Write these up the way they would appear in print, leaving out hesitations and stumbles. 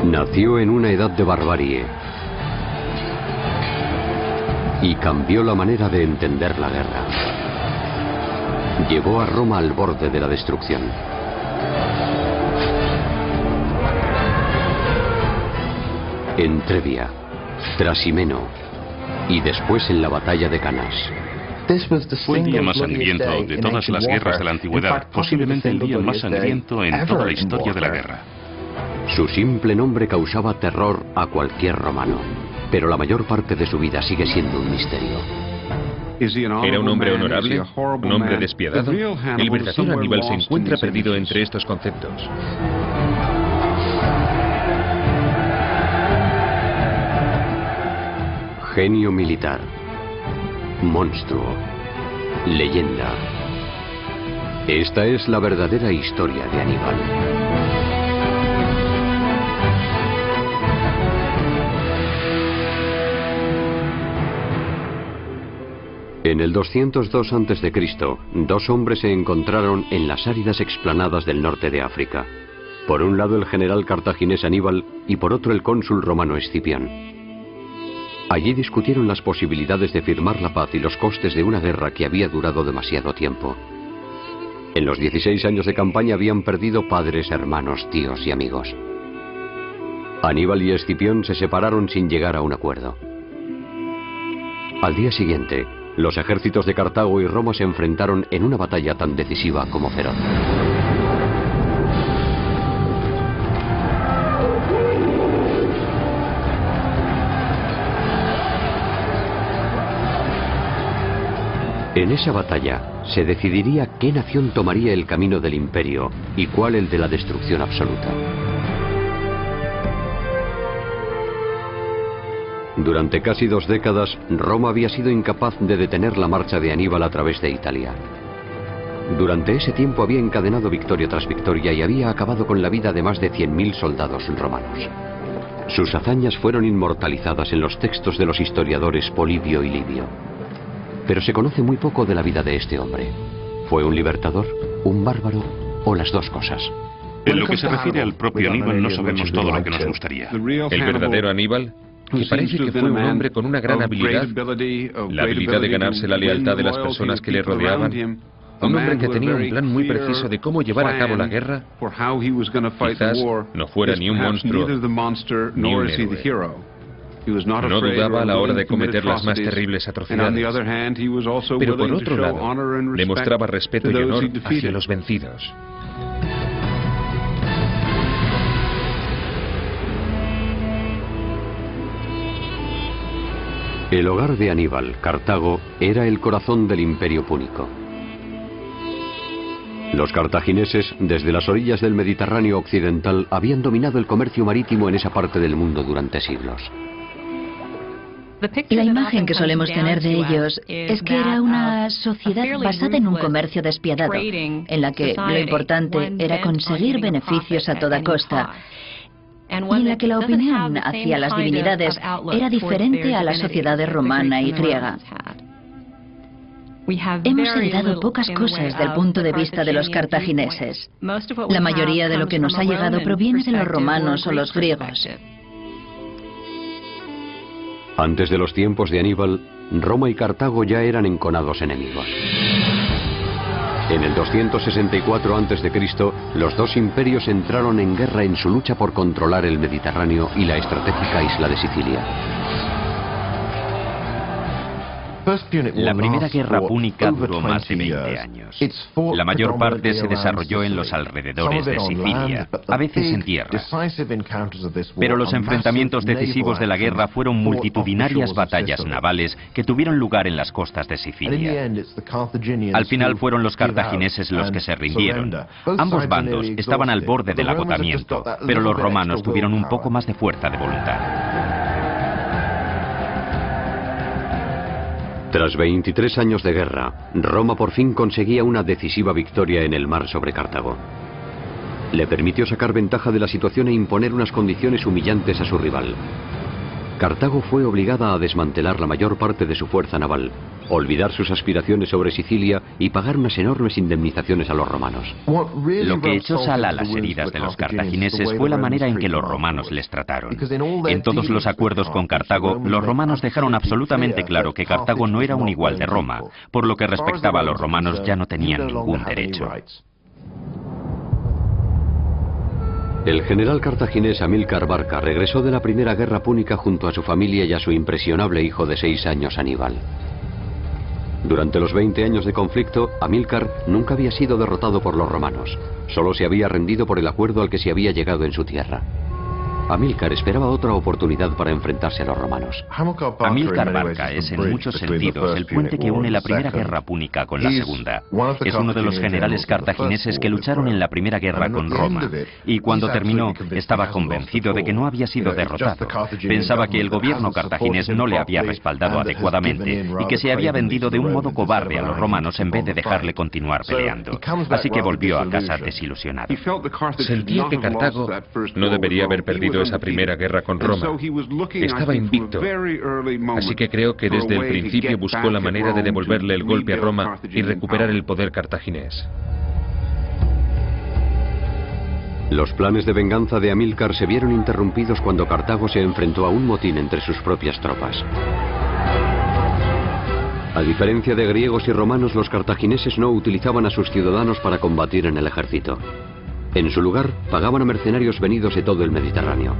Nació en una edad de barbarie y cambió la manera de entender la guerra. Llevó a Roma al borde de la destrucción. En Trebia, Trasimeno y después en la batalla de Cannas. Fue el día más sangriento de todas las guerras de la antigüedad, posiblemente el día más sangriento en toda la historia de la guerra. Su simple nombre causaba terror a cualquier romano, pero la mayor parte de su vida sigue siendo un misterio. ¿Era un hombre honorable? ¿Un hombre despiadado? El verdadero Aníbal se encuentra perdido entre estos conceptos. Genio militar, monstruo, leyenda. Esta es la verdadera historia de Aníbal. En el 202 a.C., dos hombres se encontraron en las áridas explanadas del norte de África. Por un lado el general cartaginés Aníbal y por otro el cónsul romano Escipión. Allí discutieron las posibilidades de firmar la paz y los costes de una guerra que había durado demasiado tiempo. En los 16 años de campaña habían perdido padres, hermanos, tíos y amigos. Aníbal y Escipión se separaron sin llegar a un acuerdo. Al día siguiente, los ejércitos de Cartago y Roma se enfrentaron en una batalla tan decisiva como feroz. En esa batalla se decidiría qué nación tomaría el camino del imperio y cuál el de la destrucción absoluta. Durante casi 2 décadas, Roma había sido incapaz de detener la marcha de Aníbal a través de Italia. Durante ese tiempo había encadenado victoria tras victoria y había acabado con la vida de más de 100.000 soldados romanos. Sus hazañas fueron inmortalizadas en los textos de los historiadores Polibio y Livio. Pero se conoce muy poco de la vida de este hombre. ¿Fue un libertador, un bárbaro o las dos cosas? En lo que se refiere al propio Aníbal no sabemos todo lo que nos gustaría. El verdadero Aníbal, que parece que fue un hombre con una gran habilidad, la habilidad de ganarse la lealtad de las personas que le rodeaban, un hombre que tenía un plan muy preciso de cómo llevar a cabo la guerra, quizás no fuera ni un monstruo ni un héroe. No dudaba a la hora de cometer las más terribles atrocidades, pero por otro lado, demostraba respeto y honor hacia los vencidos. El hogar de Aníbal, Cartago, era el corazón del Imperio Púnico. Los cartagineses, desde las orillas del Mediterráneo occidental, habían dominado el comercio marítimo en esa parte del mundo durante siglos. La imagen que solemos tener de ellos es que era una sociedad basada en un comercio despiadado, en la que lo importante era conseguir beneficios a toda costa, y en la que la opinión hacia las divinidades era diferente a la sociedad romana y griega. Hemos heredado pocas cosas del punto de vista de los cartagineses. La mayoría de lo que nos ha llegado proviene de los romanos o los griegos. Antes de los tiempos de Aníbal, Roma y Cartago ya eran enconados enemigos. En el 264 a.C., los dos imperios entraron en guerra en su lucha por controlar el Mediterráneo y la estratégica isla de Sicilia. La primera guerra púnica duró más de 20 años. La mayor parte se desarrolló en los alrededores de Sicilia, a veces en tierra. Pero los enfrentamientos decisivos de la guerra fueron multitudinarias batallas navales que tuvieron lugar en las costas de Sicilia. Al final fueron los cartagineses los que se rindieron. Ambos bandos estaban al borde del agotamiento, pero los romanos tuvieron un poco más de fuerza de voluntad. Tras 23 años de guerra, Roma por fin conseguía una decisiva victoria en el mar sobre Cartago. Le permitió sacar ventaja de la situación e imponer unas condiciones humillantes a su rival. Cartago fue obligada a desmantelar la mayor parte de su fuerza naval, olvidar sus aspiraciones sobre Sicilia y pagar unas enormes indemnizaciones a los romanos. Lo que echó sal a las heridas de los cartagineses fue la manera en que los romanos les trataron. En todos los acuerdos con Cartago, los romanos dejaron absolutamente claro que Cartago no era un igual de Roma, por lo que respectaba a los romanos ya no tenían ningún derecho. El general cartaginés Amílcar Barca regresó de la primera guerra púnica junto a su familia y a su impresionable hijo de 6 años, Aníbal. Durante los 20 años de conflicto, Amílcar nunca había sido derrotado por los romanos, solo se había rendido por el acuerdo al que se había llegado en su tierra. Amílcar esperaba otra oportunidad para enfrentarse a los romanos. Amílcar Barca es en muchos sentidos el puente que une la primera guerra púnica con la segunda. Es uno de los generales cartagineses que lucharon en la primera guerra con Roma, y cuando terminó estaba convencido de que no había sido derrotado. Pensaba que el gobierno cartaginés no le había respaldado adecuadamente y que se había vendido de un modo cobarde a los romanos en vez de dejarle continuar peleando. Así que volvió a casa desilusionado. Sentía que Cartago no debería haber perdido esa primera guerra con Roma. Estaba invicto, así que creo que desde el principio buscó la manera de devolverle el golpe a Roma y recuperar el poder cartaginés. Los planes de venganza de Amílcar se vieron interrumpidos cuando Cartago se enfrentó a un motín entre sus propias tropas. A diferencia de griegos y romanos, los cartagineses no utilizaban a sus ciudadanos para combatir en el ejército. En su lugar, pagaban a mercenarios venidos de todo el Mediterráneo.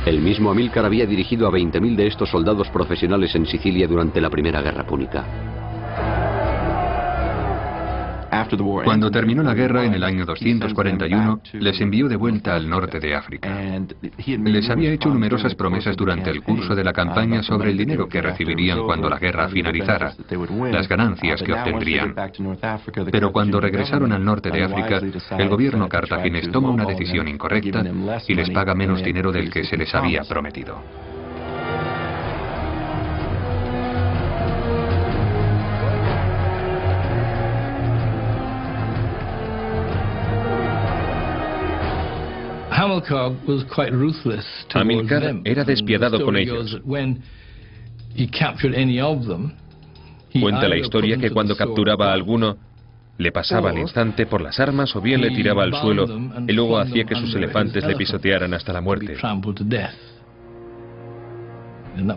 El mismo Amílcar había dirigido a 20.000 de estos soldados profesionales en Sicilia durante la Primera Guerra Púnica. Cuando terminó la guerra en el año 241, les envió de vuelta al norte de África. Les había hecho numerosas promesas durante el curso de la campaña sobre el dinero que recibirían cuando la guerra finalizara, las ganancias que obtendrían. Pero cuando regresaron al norte de África, el gobierno cartaginés toma una decisión incorrecta y les paga menos dinero del que se les había prometido. Amílcar era despiadado con ellos. Cuenta la historia que cuando capturaba a alguno, le pasaba al instante por las armas o bien le tiraba al suelo y luego hacía que sus elefantes le pisotearan hasta la muerte.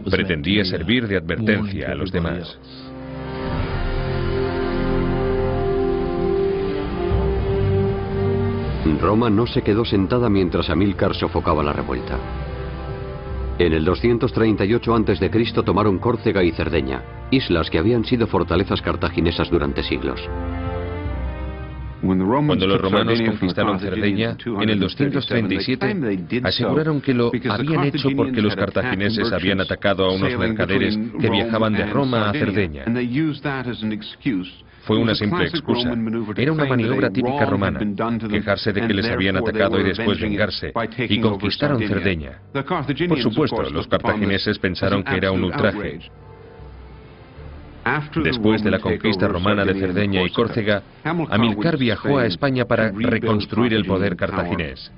Pretendía servir de advertencia a los demás. Roma no se quedó sentada mientras Amílcar sofocaba la revuelta. En el 238 a.C. tomaron Córcega y Cerdeña, islas que habían sido fortalezas cartaginesas durante siglos. Cuando los romanos conquistaron Cerdeña, en el 237, aseguraron que lo habían hecho porque los cartagineses habían atacado a unos mercaderes que viajaban de Roma a Cerdeña. Fue una simple excusa. Era una maniobra típica romana, quejarse de que les habían atacado y después vengarse, y conquistaron Cerdeña. Por supuesto, los cartagineses pensaron que era un ultraje. Después de la conquista romana de Cerdeña y Córcega, Amílcar viajó a España para reconstruir el poder cartaginés.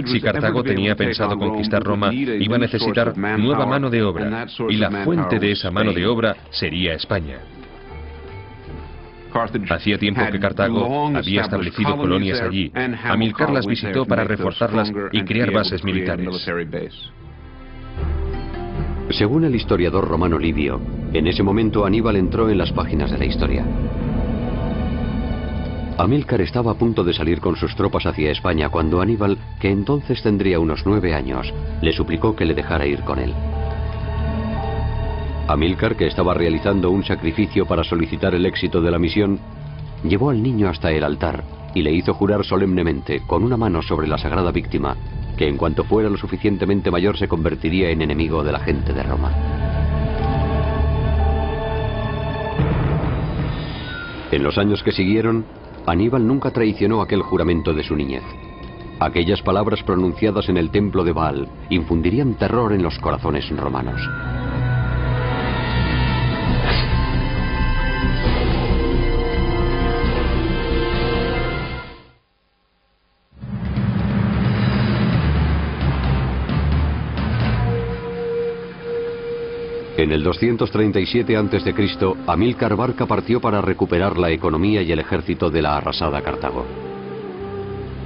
Si Cartago tenía pensado conquistar Roma, iba a necesitar nueva mano de obra, y la fuente de esa mano de obra sería España. Hacía tiempo que Cartago había establecido colonias allí. Amílcar las visitó para reforzarlas y crear bases militares. Según el historiador romano Livio, en ese momento Aníbal entró en las páginas de la historia. Amílcar estaba a punto de salir con sus tropas hacia España cuando Aníbal, que entonces tendría unos 9 años, le suplicó que le dejara ir con él. Amílcar, que estaba realizando un sacrificio para solicitar el éxito de la misión, llevó al niño hasta el altar y le hizo jurar solemnemente, con una mano sobre la sagrada víctima, que en cuanto fuera lo suficientemente mayor se convertiría en enemigo de la gente de Roma. En los años que siguieron, Aníbal nunca traicionó aquel juramento de su niñez. Aquellas palabras pronunciadas en el templo de Baal infundirían terror en los corazones romanos. En el 237 a.C., Amílcar Barca partió para recuperar la economía y el ejército de la arrasada Cartago.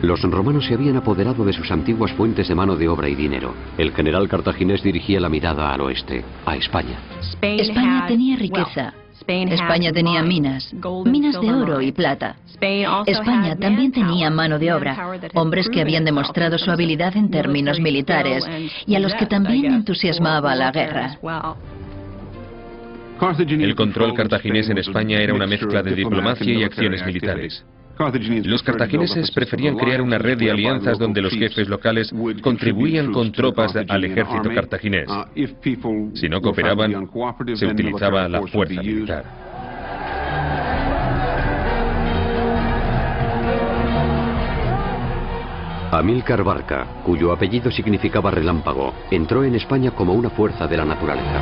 Los romanos se habían apoderado de sus antiguas fuentes de mano de obra y dinero. El general cartaginés dirigía la mirada al oeste, a España. España tenía riqueza. España tenía minas de oro y plata. España también tenía mano de obra, hombres que habían demostrado su habilidad en términos militares y a los que también entusiasmaba la guerra. El control cartaginés en España era una mezcla de diplomacia y acciones militares. Los cartagineses preferían crear una red de alianzas donde los jefes locales contribuían con tropas al ejército cartaginés. Si no cooperaban, se utilizaba la fuerza militar. Amílcar Barca, cuyo apellido significaba relámpago, entró en España como una fuerza de la naturaleza.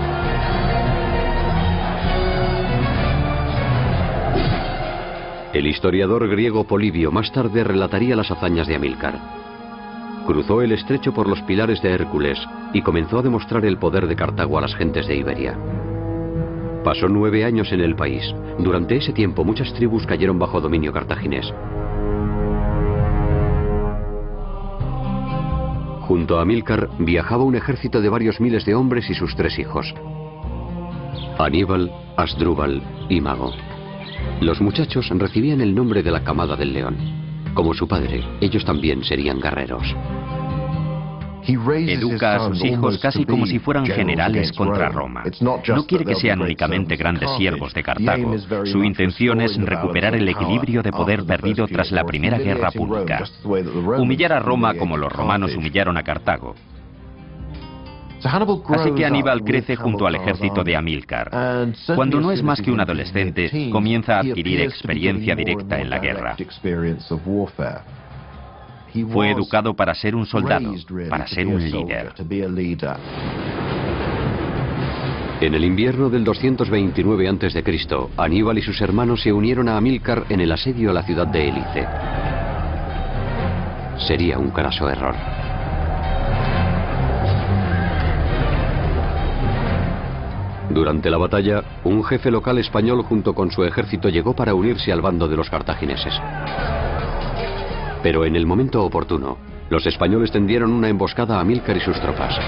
El historiador griego Polibio más tarde relataría las hazañas de Amílcar. Cruzó el estrecho por los pilares de Hércules y comenzó a demostrar el poder de Cartago a las gentes de Iberia. Pasó 9 años en el país. Durante ese tiempo muchas tribus cayeron bajo dominio cartaginés. Junto a Amílcar viajaba un ejército de varios miles de hombres y sus 3 hijos: Aníbal, Asdrúbal y Mago. Los muchachos recibían el nombre de la camada del león. Como su padre, ellos también serían guerreros. Educa a sus hijos casi como si fueran generales contra Roma. No quiere que sean únicamente grandes siervos de Cartago. Su intención es recuperar el equilibrio de poder perdido tras la Primera Guerra Púnica. Humillar a Roma como los romanos humillaron a Cartago. Así que Aníbal crece junto al ejército de Amílcar. Cuando no es más que un adolescente, comienza a adquirir experiencia directa en la guerra. Fue educado para ser un soldado, para ser un líder. En el invierno del 229 a.C., Aníbal y sus hermanos se unieron a Amílcar en el asedio a la ciudad de Élice. Sería un craso error. Durante la batalla, un jefe local español junto con su ejército llegó para unirse al bando de los cartagineses. Pero en el momento oportuno, los españoles tendieron una emboscada a Amílcar y sus tropas.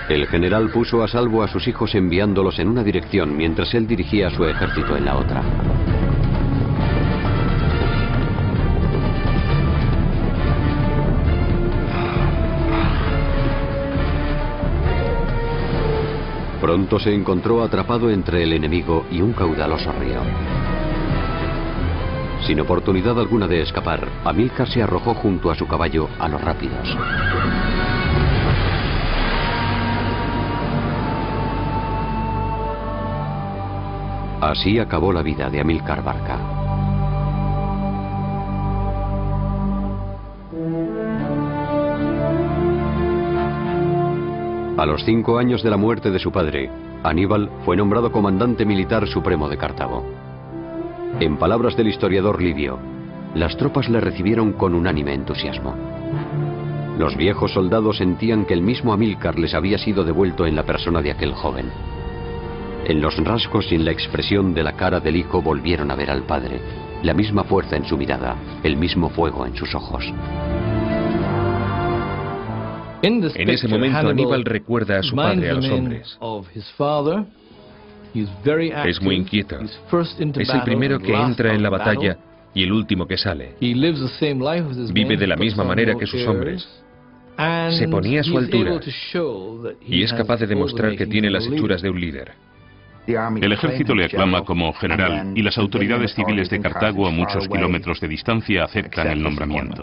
El general puso a salvo a sus hijos enviándolos en una dirección mientras él dirigía a su ejército en la otra. Pronto se encontró atrapado entre el enemigo y un caudaloso río. Sin oportunidad alguna de escapar, Amílcar se arrojó junto a su caballo a los rápidos. Así acabó la vida de Amílcar Barca. A los 5 años de la muerte de su padre, Aníbal fue nombrado comandante militar supremo de Cartago. En palabras del historiador Livio, las tropas le recibieron con unánime entusiasmo. Los viejos soldados sentían que el mismo Amílcar les había sido devuelto en la persona de aquel joven. En los rasgos y en la expresión de la cara del hijo volvieron a ver al padre, la misma fuerza en su mirada, el mismo fuego en sus ojos. En ese momento Aníbal recuerda a su padre a los hombres. Es muy inquieto. Es el primero que entra en la batalla y el último que sale. Vive de la misma manera que sus hombres. Se ponía a su altura y es capaz de demostrar que tiene las hechuras de un líder. El ejército le aclama como general y las autoridades civiles de Cartago a muchos kilómetros de distancia aceptan el nombramiento.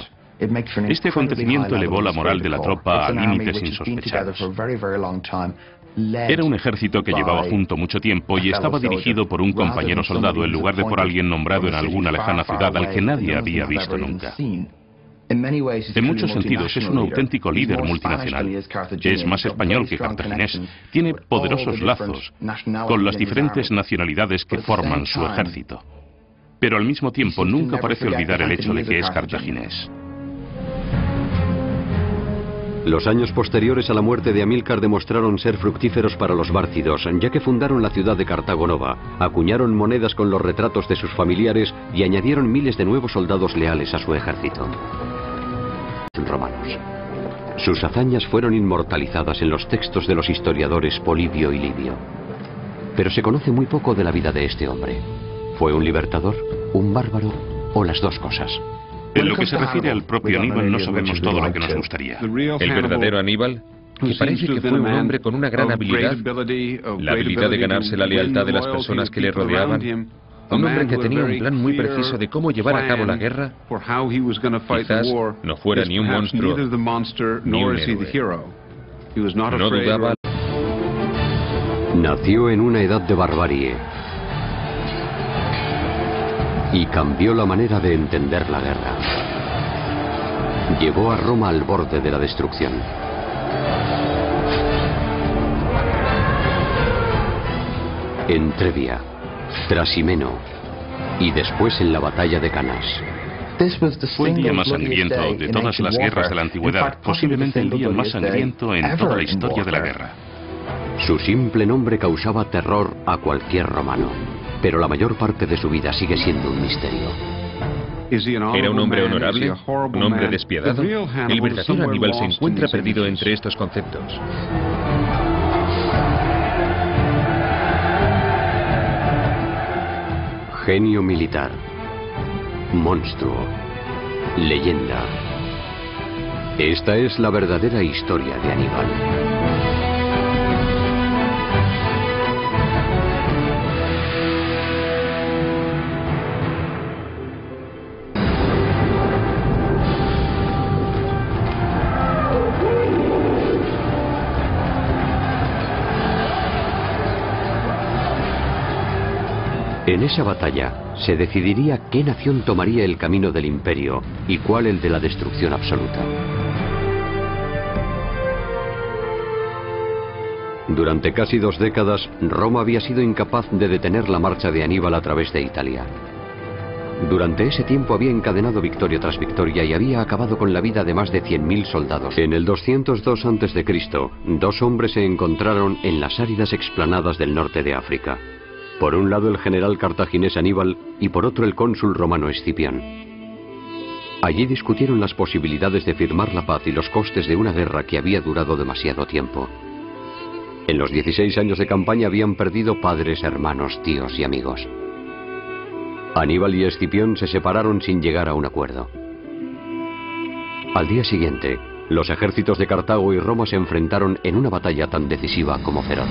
Este acontecimiento elevó la moral de la tropa a límites insospechados. Era un ejército que llevaba junto mucho tiempo y estaba dirigido por un compañero soldado en lugar de por alguien nombrado en alguna lejana ciudad al que nadie había visto nunca. En muchos sentidos es un auténtico líder multinacional. Es más español que cartaginés. Tiene poderosos lazos con las diferentes nacionalidades que forman su ejército. Pero al mismo tiempo nunca parece olvidar el hecho de que es cartaginés. Los años posteriores a la muerte de Amílcar demostraron ser fructíferos para los bárcidos, ya que fundaron la ciudad de Cartago Nova, acuñaron monedas con los retratos de sus familiares y añadieron miles de nuevos soldados leales a su ejército. Romanos. Sus hazañas fueron inmortalizadas en los textos de los historiadores Polibio y Livio. Pero se conoce muy poco de la vida de este hombre. ¿Fue un libertador, un bárbaro o las dos cosas? En lo que se refiere al propio Aníbal no sabemos todo lo que nos gustaría. El verdadero Aníbal, que parece que fue un hombre con una gran habilidad, la habilidad de ganarse la lealtad de las personas que le rodeaban, un hombre que tenía un plan muy preciso de cómo llevar a cabo la guerra, quizás no fuera ni un monstruo ni un héroe. No dudaba. Nació en una edad de barbarie y cambió la manera de entender la guerra. Llevó a Roma al borde de la destrucción. En Trebia, Trasimeno y después en la batalla de Canas. Fue el día más sangriento de todas las guerras de la antigüedad, posiblemente el día más sangriento en toda la historia de la guerra. Su simple nombre causaba terror a cualquier romano, pero la mayor parte de su vida sigue siendo un misterio. ¿Era un hombre honorable? ¿Un hombre despiadado? El verdadero Aníbal se encuentra perdido entre estos conceptos. Genio militar, monstruo, leyenda. Esta es la verdadera historia de Aníbal. En esa batalla se decidiría qué nación tomaría el camino del imperio y cuál el de la destrucción absoluta. Durante casi 2 décadas, Roma había sido incapaz de detener la marcha de Aníbal a través de Italia. Durante ese tiempo había encadenado victoria tras victoria y había acabado con la vida de más de 100.000 soldados. En el 202 a.C., 2 hombres se encontraron en las áridas explanadas del norte de África. Por un lado el general cartaginés Aníbal y por otro el cónsul romano Escipión. Allí discutieron las posibilidades de firmar la paz y los costes de una guerra que había durado demasiado tiempo. En los 16 años de campaña habían perdido padres, hermanos, tíos y amigos. Aníbal y Escipión se separaron sin llegar a un acuerdo. Al día siguiente, los ejércitos de Cartago y Roma se enfrentaron en una batalla tan decisiva como feroz.